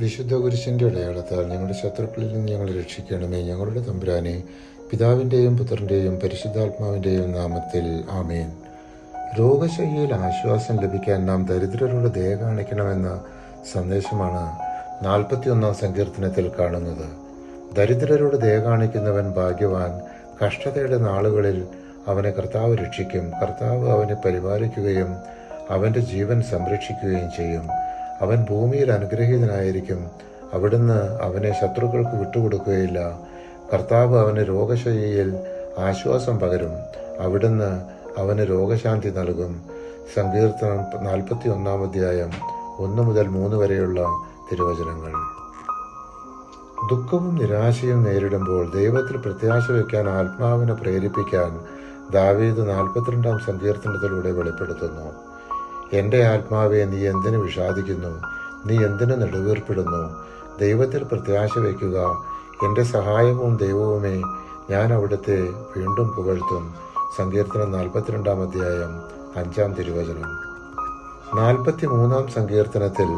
വിശുദ്ധ കുരിശിൻ്റെ അടയാളത്താൽ ഞങ്ങളുടെ ശത്രുക്കളിൽ നിന്ന് ഞങ്ങളെ രക്ഷിക്കണമേ. ഞങ്ങളുടെ തമ്പുരാനെ, പിതാവിൻ്റെയും പുത്രൻ്റെയും പരിശുദ്ധാത്മാവിൻ്റെയും നാമത്തിൽ ആമേൻ. രോഗശയ്യയിൽ ആശ്വാസം ലഭിക്കാൻ നാം ദരിദ്രരോട് ദയ കാണിക്കണമെന്ന സന്ദേശമാണ് 41 സങ്കീർത്തനത്തിൽ കാണുന്നത്. ദരിദ്രരോട് ദയ കാണിക്കുന്നവൻ ഭാഗ്യവാൻ. കഷ്ടതയുടെ നാളുകളിൽ അവനെ കർത്താവ് രക്ഷിക്കും. കർത്താവ് അവനെ പരിപാലിക്കുകയും അവൻ്റെ ജീവൻ സംരക്ഷിക്കുകയും ചെയ്യും. അവൻ ഭൂമിയിൽ അനുഗ്രഹീതനായിരിക്കും. അവിടുന്ന് അവനെ ശത്രുക്കൾക്ക് വിട്ടുകൊടുക്കുകയില്ല. കർത്താവ് അവന് രോഗശയ്യയിൽ ആശ്വാസം പകരും. അവിടുന്ന് അവന് രോഗശാന്തി നൽകും. സങ്കീർത്തനം 41 അധ്യായം 1 മുതൽ 3 വരെയുള്ള തിരുവചനങ്ങൾ. ദുഃഖവും നിരാശയും നേരിടുമ്പോൾ ദൈവത്തിൽ പ്രത്യാശ വയ്ക്കാൻ ആത്മാവിനെ പ്രേരിപ്പിക്കാൻ ദാവീദ് 42 സങ്കീർത്തനത്തിലൂടെ വെളിപ്പെടുത്തുന്നു. എൻ്റെ ആത്മാവെ, നീ എന്തിനു വിഷാദിക്കുന്നു? നീ എന്തിനു നെടുവീർപ്പിടുന്നു? ദൈവത്തിൽ പ്രത്യാശ വയ്ക്കുക. എൻ്റെ സഹായവും ദൈവവുമേ, ഞാൻ അവിടുത്തെ വീണ്ടും പുകഴ്ത്തും. സങ്കീർത്തനം 42 അധ്യായം 5 തിരുവചനം. 43 സങ്കീർത്തനത്തിൽ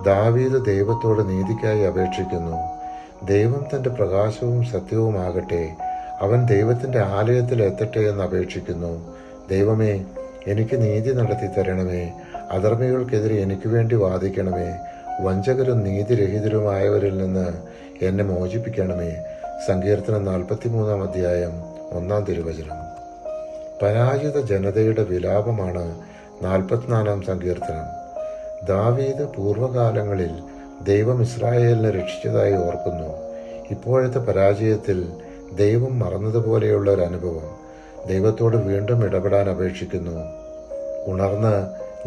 ദാവീദ് ദൈവത്തോട് നീതിക്കായി അപേക്ഷിക്കുന്നു. ദൈവം തൻ്റെ പ്രകാശവും സത്യവുമാകട്ടെ. അവൻ ദൈവത്തിൻ്റെ ആലയത്തിൽ എത്തട്ടെ എന്ന് അപേക്ഷിക്കുന്നു. ദൈവമേ, എനിക്ക് നീതി നടത്തി തരണമേ. അധർമ്മികൾക്കെതിരെ എനിക്ക് വേണ്ടി വാദിക്കണമേ. വഞ്ചകരും നീതിരഹിതരുമായവരിൽ നിന്ന് എന്നെ മോചിപ്പിക്കണമേ. സങ്കീർത്തനം 43 അധ്യായം 1 തിരുവചനം. പരാജിത ജനതയുടെ വിലാപമാണ് 44 സങ്കീർത്തനം. ദാവീദ് പൂർവ്വകാലങ്ങളിൽ ദൈവം ഇസ്രായേലിനെ രക്ഷിച്ചതായി ഓർക്കുന്നു. ഇപ്പോഴത്തെ പരാജയത്തിൽ ദൈവം മറന്നതുപോലെയുള്ള ഒരു അനുഭവം. ദൈവത്തോട് വീണ്ടും ഇടപെടാൻ അപേക്ഷിക്കുന്നു. ഉണർന്ന്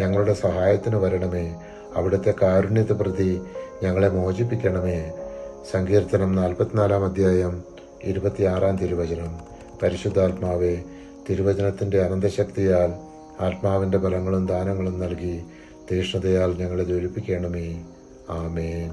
ഞങ്ങളുടെ സഹായത്തിന് വരണമേ. അവിടുത്തെ കാരുണ്യത്തെ പ്രതി ഞങ്ങളെ മോചിപ്പിക്കണമേ. സങ്കീർത്തനം 44 അധ്യായം 26 തിരുവചനം. പരിശുദ്ധാത്മാവെ, തിരുവചനത്തിൻ്റെ അനന്തശക്തിയാൽ ആത്മാവിൻ്റെ ബലങ്ങളും ദാനങ്ങളും നൽകി തീഷ്ണതയാൽ ഞങ്ങളെ ജ്വലിപ്പിക്കണമേ. ആമേൻ.